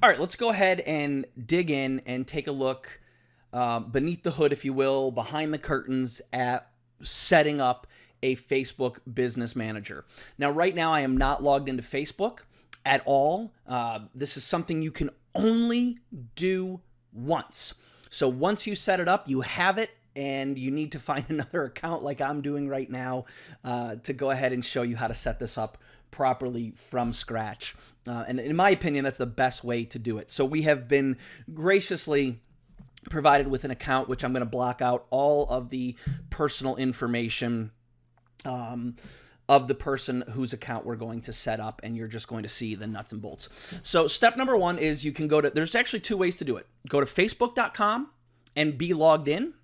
All right, let's go ahead and dig in and take a look beneath the hood, if you will, behind the curtains at setting up a Facebook Business Manager. Now, right now, I am not logged into Facebook at all. This is something you can only do once. So once you set it up, you have it, and you need to find another account like I'm doing right now to go ahead and show you how to set this up properly from scratch. And in my opinion, that's the best way to do it. So we have been graciously provided with an account, which I'm going to block out all of the personal information of the person whose account we're going to set up, and you're just going to see the nuts and bolts. So step number one is you can go to, there's actually two ways to do it. Go to facebook.com and be logged in,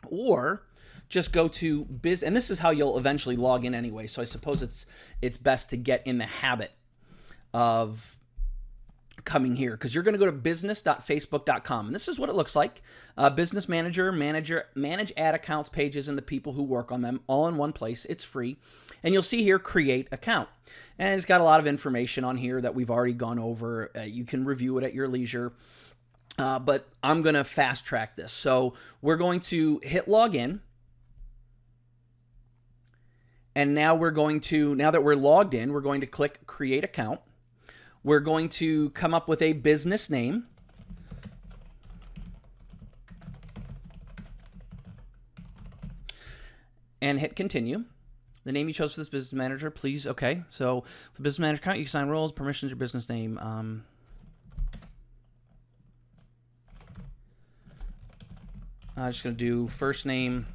or just go to biz, and this is how you'll eventually log in anyway. So I suppose it's best to get in the habit of coming here, because you're going to go to business.facebook.com, and this is what it looks like. Business Manager, manage ad accounts, pages, and the people who work on them all in one place. It's free, and you'll see here create account, and it's got a lot of information on here that we've already gone over. You can review it at your leisure, but I'm going to fast track this. So we're going to hit login. And now we're going to, now that we're logged in, we're going to click create account. We're going to come up with a business name. And hit continue. The name you chose for this business manager, please. Okay. So the business manager account, you can assign roles, permissions, your business name. I'm just going to do first name,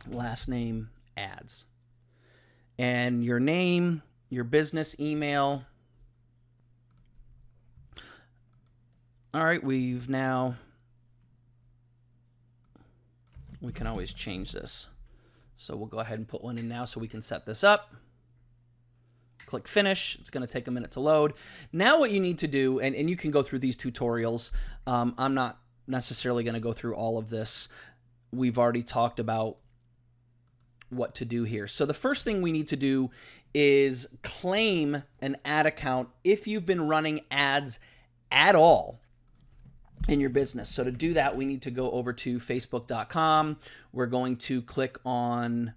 last name, ads. And your name, your business email. All right, we've now, we can always change this. So we'll go ahead and put one in now so we can set this up. Click finish. It's going to take a minute to load. Now what you need to do, and you can go through these tutorials. I'm not necessarily going to go through all of this. We've already talked about what to do here. So the first thing we need to do is claim an ad account if you've been running ads at all in your business. So to do that, we need to go over to facebook.com. We're going to click on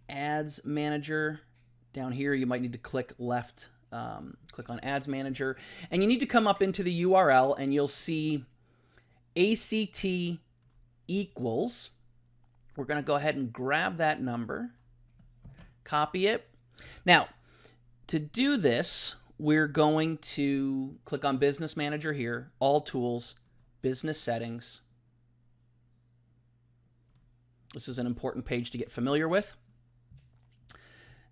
Ads Manager. Down here, you might need to click left, click on Ads Manager, and you need to come up into the URL, and you'll see ACT equals. We're going to go ahead and grab that number, copy it. Now, to do this, we're going to click on Business Manager here, All Tools, Business Settings. This is an important page to get familiar with.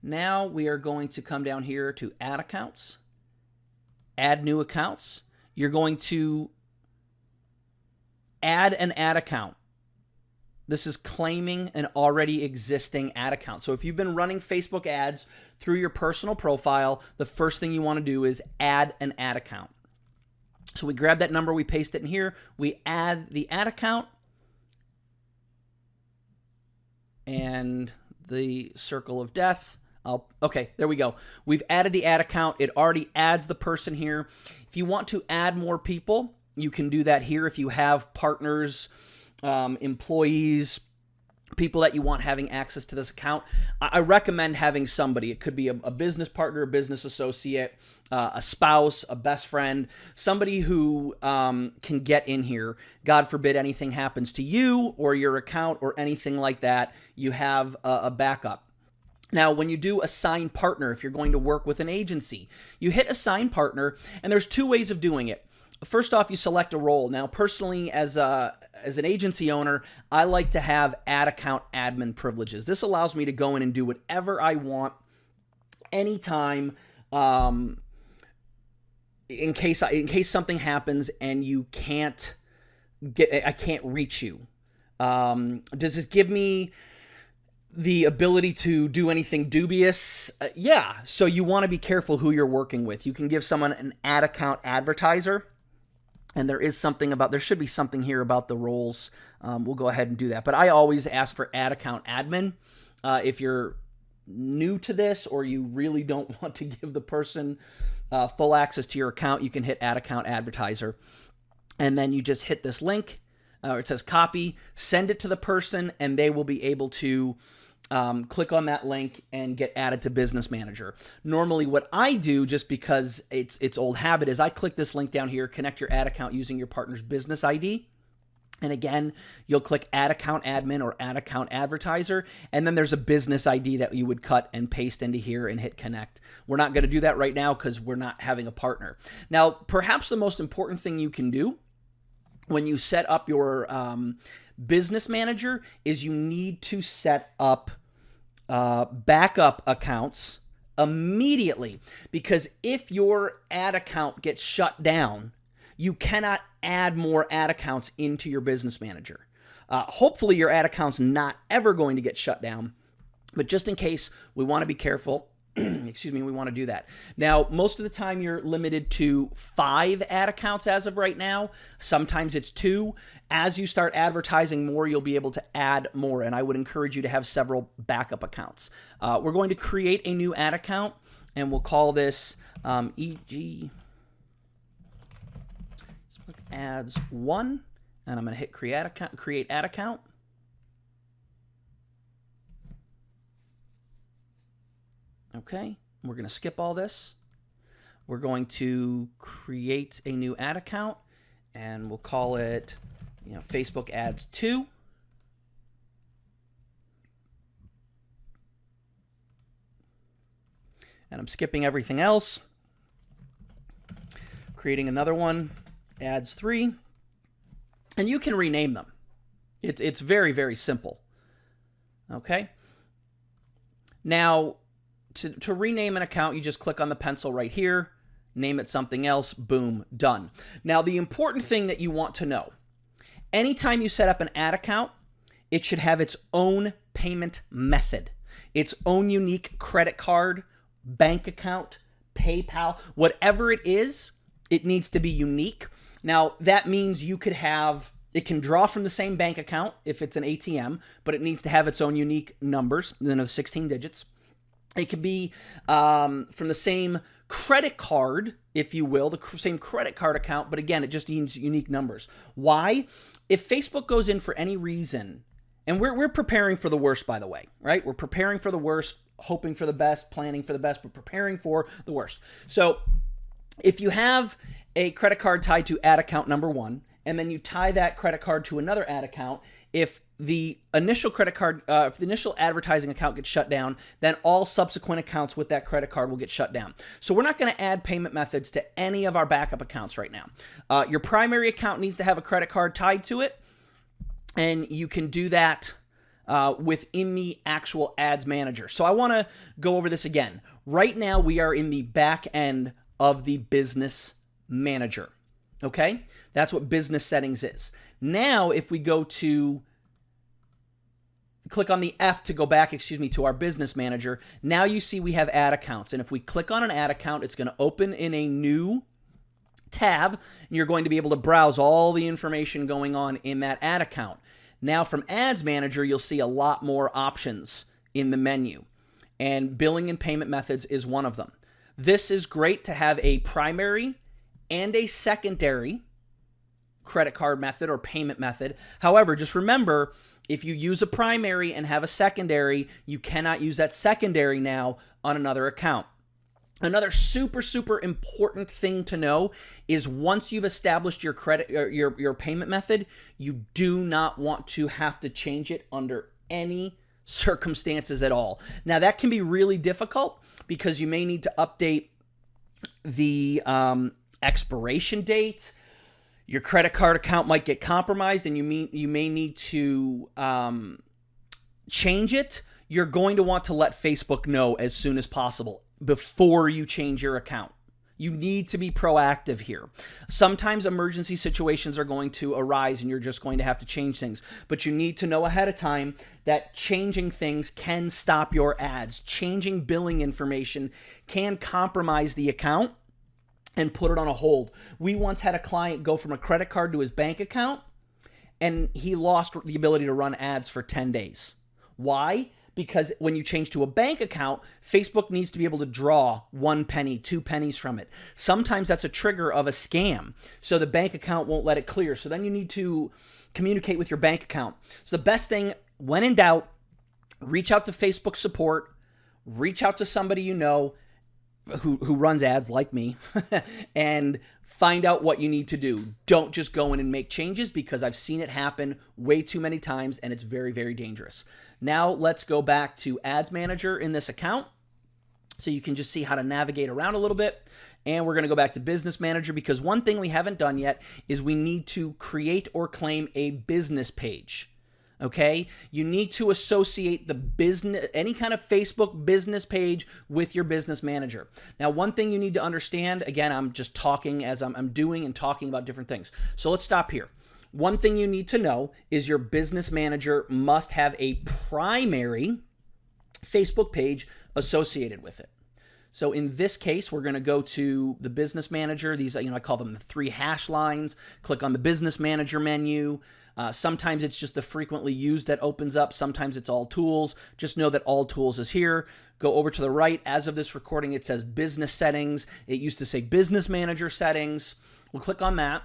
Now we are going to come down here to Add Accounts, Add New Accounts. You're going to add an ad account. This is claiming an already existing ad account. So if you've been running Facebook ads through your personal profile, the first thing you want to do is add an ad account. So we grab that number, we paste it in here, we add the ad account, and the circle of death. Okay, there we go. We've added the ad account. It already adds the person here. If you want to add more people, you can do that here. If you have partners, employees, people that you want having access to this account, I recommend having somebody. It could be a business partner, a business associate, a spouse, a best friend, somebody who can get in here. God forbid anything happens to you or your account or anything like that, you have a backup. Now, when you do assign partner, if you're going to work with an agency, you hit assign partner, and there's two ways of doing it. First off, you select a role. Now, personally, as an agency owner, I like to have ad account admin privileges. This allows me to go in and do whatever I want anytime, in case something happens and you can't I can't reach you. Does this give me the ability to do anything dubious? Yeah. So you want to be careful who you're working with. You can give someone an ad account advertiser. And there should be something here about the roles. We'll go ahead and do that. But I always ask for ad account admin if you're new to this or you really don't want to give the person full access to your account, you can hit Add Account Advertiser. And then you just hit this link, it says copy, send it to the person, and they will be able to click on that link and get added to Business Manager. Normally what I do, just because it's old habit, is I click this link down here, connect your ad account using your partner's business ID. And again, you'll click Add Account Admin or Add Account Advertiser, and then there's a business ID that you would cut and paste into here and hit connect. We're not going to do that right now because we're not having a partner. Now, perhaps the most important thing you can do when you set up your Business Manager is you need to set up backup accounts immediately, because if your ad account gets shut down, you cannot add more ad accounts into your Business Manager. Hopefully your ad account's not ever going to get shut down, but just in case, we want to be careful. Excuse me, we want to do that. Now, most of the time you're limited to 5 ad accounts as of right now. Sometimes it's 2. As you start advertising more, you'll be able to add more, and I would encourage you to have several backup accounts. We're going to create a new ad account, and we'll call this EG Ads 1, and I'm going to hit create ad account. Okay, we're going to skip all this. We're going to create a new ad account, and we'll call it, Facebook Ads 2. And I'm skipping everything else. Creating another one, Ads 3. And you can rename them. It's very, very simple. Okay. Now, to rename an account, you just click on the pencil right here, name it something else, boom, done. Now, the important thing that you want to know, anytime you set up an ad account, it should have its own payment method, its own unique credit card, bank account, PayPal, whatever it is, it needs to be unique. Now, that means you could have, it can draw from the same bank account if it's an ATM, but it needs to have its own unique numbers, 16 digits. It could be from the same credit card, if you will, the same credit card account, but again, it just needs unique numbers. Why? If Facebook goes in for any reason, and we're preparing for the worst, by the way, right? We're preparing for the worst, hoping for the best, planning for the best, but preparing for the worst. So if you have a credit card tied to ad account number 1, and then you tie that credit card to another ad account, if the initial credit card, if the initial advertising account gets shut down, then all subsequent accounts with that credit card will get shut down. So we're not going to add payment methods to any of our backup accounts right now. Your primary account needs to have a credit card tied to it, and you can do that within the actual Ads Manager. So I want to go over this again. Right now, we are in the back end of the Business Manager. Okay? That's what business settings is. Now, if we go to click on the F to go back, to our Business Manager, now you see we have ad accounts. And if we click on an ad account, it's going to open in a new tab, and you're going to be able to browse all the information going on in that ad account. Now from Ads Manager, you'll see a lot more options in the menu, and billing and payment methods is one of them. This is great to have a primary and a secondary credit card method or payment method. However, just remember, if you use a primary and have a secondary, you cannot use that secondary now on another account. Another super, super important thing to know is once you've established your credit or your payment method, you do not want to have to change it under any circumstances at all. Now, that can be really difficult because you may need to update the expiration date. Your credit card account might get compromised, and you may need to change it. You're going to want to let Facebook know as soon as possible before you change your account. You need to be proactive here. Sometimes emergency situations are going to arise and you're just going to have to change things, but you need to know ahead of time that changing things can stop your ads. Changing billing information can compromise the account and put it on a hold. We once had a client go from a credit card to his bank account, and he lost the ability to run ads for 10 days. Why? because when you change to a bank account, Facebook needs to be able to draw 1 penny, 2 pennies from it. Sometimes that's a trigger of a scam, so the bank account won't let it clear. So then you need to communicate with your bank account. So the best thing, when in doubt, reach out to Facebook support, reach out to somebody you know who runs ads like me, and find out what you need to do. Don't just go in and make changes, because I've seen it happen way too many times and it's very, very dangerous. Now let's go back to Ads Manager in this account so you can just see how to navigate around a little bit. And we're going to go back to Business Manager, because one thing we haven't done yet is we need to create or claim a business page. Okay, you need to associate the business, any kind of Facebook business page, with your Business Manager. Now, one thing you need to understand, again, I'm just talking as I'm doing and talking about different things. So let's stop here. One thing you need to know is your Business Manager must have a primary Facebook page associated with it. So in this case, we're going to go to the Business Manager. These, I call them the 3 hash lines. Click on the Business Manager menu. Sometimes it's just the frequently used that opens up. Sometimes it's all tools. Just know that all tools is here. Go over to the right. As of this recording, it says business settings. It used to say Business Manager settings. We'll click on that.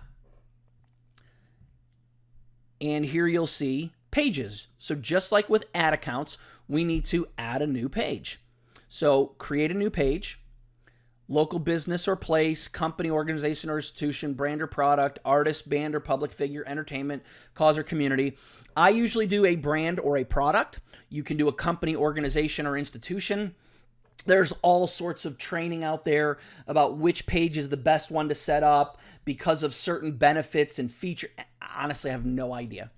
And here you'll see pages. So just like with ad accounts, we need to add a new page. So create a new page. Local business or place, company, organization or institution, brand or product, artist, band or public figure, entertainment, cause or community. I usually do a brand or a product. You can do a company, organization, or institution. There's all sorts of training out there about which page is the best one to set up because of certain benefits and features. Honestly, I have no idea.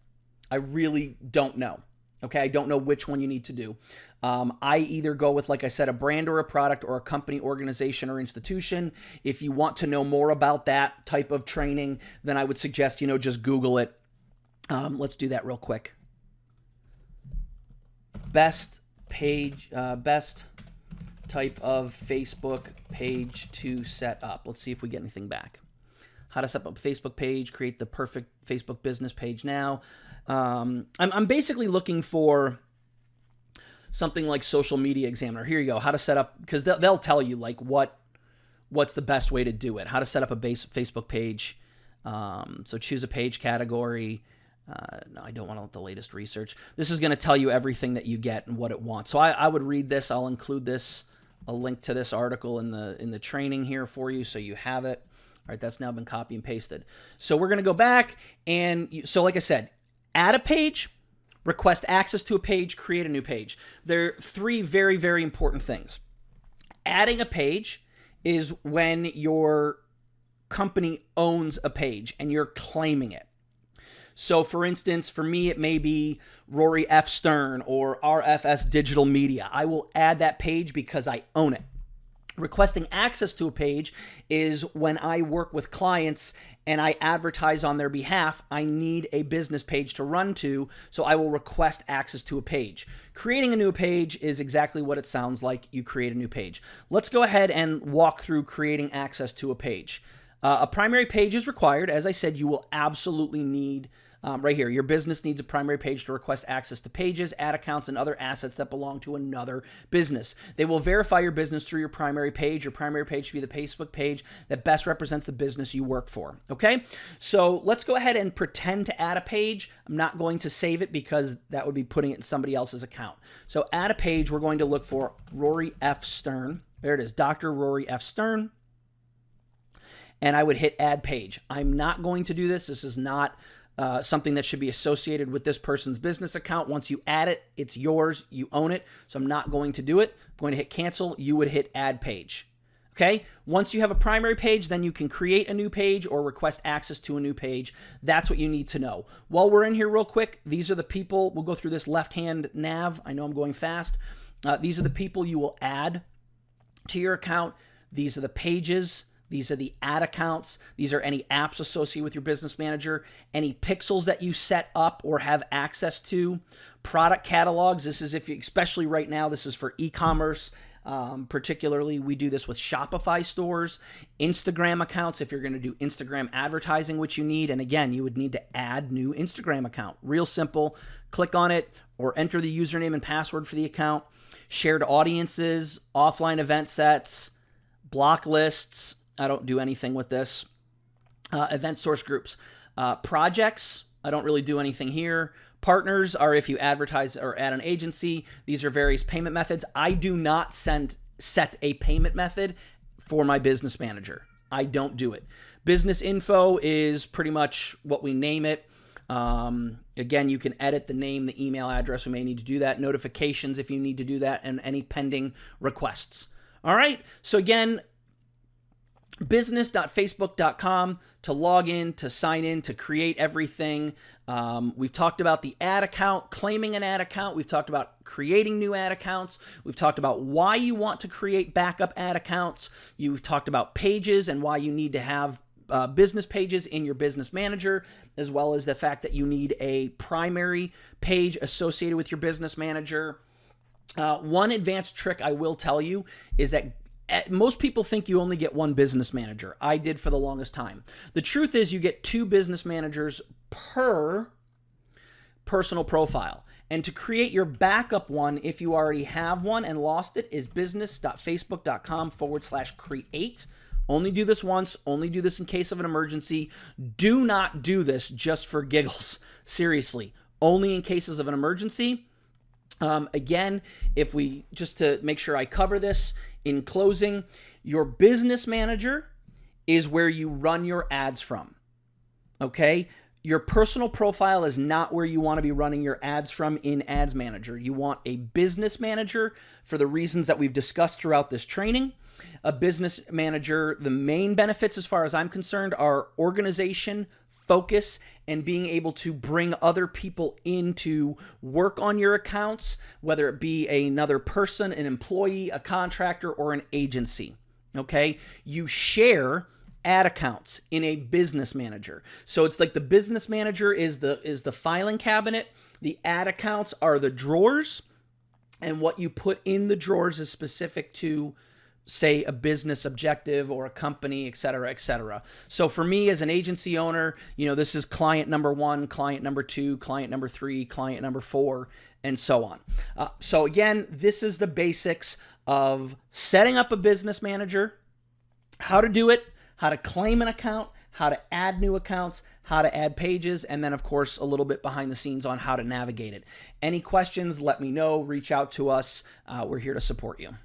I really don't know. Okay, I don't know which one you need to do. I either go with, like I said, a brand or a product, or a company, organization, or institution. If you want to know more about that type of training, then I would suggest, just Google it. Let's do that real quick. Best type of Facebook page to set up. Let's see if we get anything back. How to set up a Facebook page, create the perfect Facebook business page now. I'm basically looking for something like Social Media Examiner. Here you go. How to set up, because they'll tell you like what's the best way to do it. How to set up a base Facebook page. So choose a page category. No, I don't want the latest research. This is going to tell you everything that you get and what it wants. So I would read this. I'll include this, a link to this article in the training here for you, so you have it. All right, that's now been copy and pasted. So we're going to go back, and so like I said, add a page, request access to a page, create a new page. There are 3 very, very important things. Adding a page is when your company owns a page and you're claiming it. So for instance, for me, it may be Rory F. Stern or RFS Digital Media. I will add that page because I own it. Requesting access to a page is when I work with clients and I advertise on their behalf. I need a business page to run to, so I will request access to a page. Creating a new page is exactly what it sounds like. You create a new page. Let's go ahead and walk through creating access to a page. A primary page is required. As I said, you will absolutely need right here. Your business needs a primary page to request access to pages, ad accounts, and other assets that belong to another business. They will verify your business through your primary page. Your primary page should be the Facebook page that best represents the business you work for. Okay, so let's go ahead and pretend to add a page. I'm not going to save it because that would be putting it in somebody else's account. So add a page. We're going to look for Rory F. Stern. There it is, Dr. Rory F. Stern. And I would hit add page. I'm not going to do this. This is not something that should be associated with this person's business account. Once you add it, it's yours. You own it. So I'm not going to do it. I'm going to hit cancel. You would hit add page. Okay. Once you have a primary page, then you can create a new page or request access to a new page. That's what you need to know. While we're in here real quick, these are the people. We'll go through this left-hand nav. I know I'm going fast. These are the people you will add to your account. These are the pages. These are the ad accounts. These are any apps associated with your business manager, any pixels that you set up or have access to, product catalogs. This is if you, especially right now, this is for e-commerce. Particularly, we do this with Shopify stores, Instagram accounts, if you're going to do Instagram advertising, which you need. And again, you would need to add new Instagram account. Real simple. Click on it or enter the username and password for the account. Shared audiences, offline event sets, block lists. I don't do anything with this. Event source groups. Projects, I don't really do anything here. Partners are if you advertise or add an agency. These are various payment methods. I do not set a payment method for my business manager. I don't do it. Business info is pretty much what we name it. Again, you can edit the name, the email address. We may need to do that. Notifications if you need to do that, and any pending requests. All right. So again, business.facebook.com to log in, to sign in, to create everything. We've talked about the ad account, claiming an ad account. We've talked about creating new ad accounts. We've talked about why you want to create backup ad accounts. You've talked about pages and why you need to have business pages in your business manager, as well as the fact that you need a primary page associated with your business manager. One advanced trick I will tell you is that most people think you only get one business manager. I did for the longest time. The truth is you get 2 business managers per personal profile. And to create your backup one, if you already have one and lost it, is business.facebook.com/create. Only do this once. Only do this in case of an emergency. Do not do this just for giggles. Seriously. Only in cases of an emergency. Again, if we, just to make sure I cover this in closing, your business manager is where you run your ads from. Okay? Your personal profile is not where you want to be running your ads from in Ads Manager. You want a business manager for the reasons that we've discussed throughout this training. A business manager, the main benefits as far as I'm concerned are organization, focus, and being able to bring other people in to work on your accounts, whether it be another person, an employee, a contractor, or an agency. Okay? You share ad accounts in a business manager. So it's like the business manager is the filing cabinet, the ad accounts are the drawers, and what you put in the drawers is specific to, say, a business objective or a company, et cetera, et cetera. So for me as an agency owner, this is client number 1, client number 2, client number 3, client number 4, and so on. So again, this is the basics of setting up a business manager, how to do it, how to claim an account, how to add new accounts, how to add pages, and then, of course, a little bit behind the scenes on how to navigate it. Any questions, let me know. Reach out to us. We're here to support you.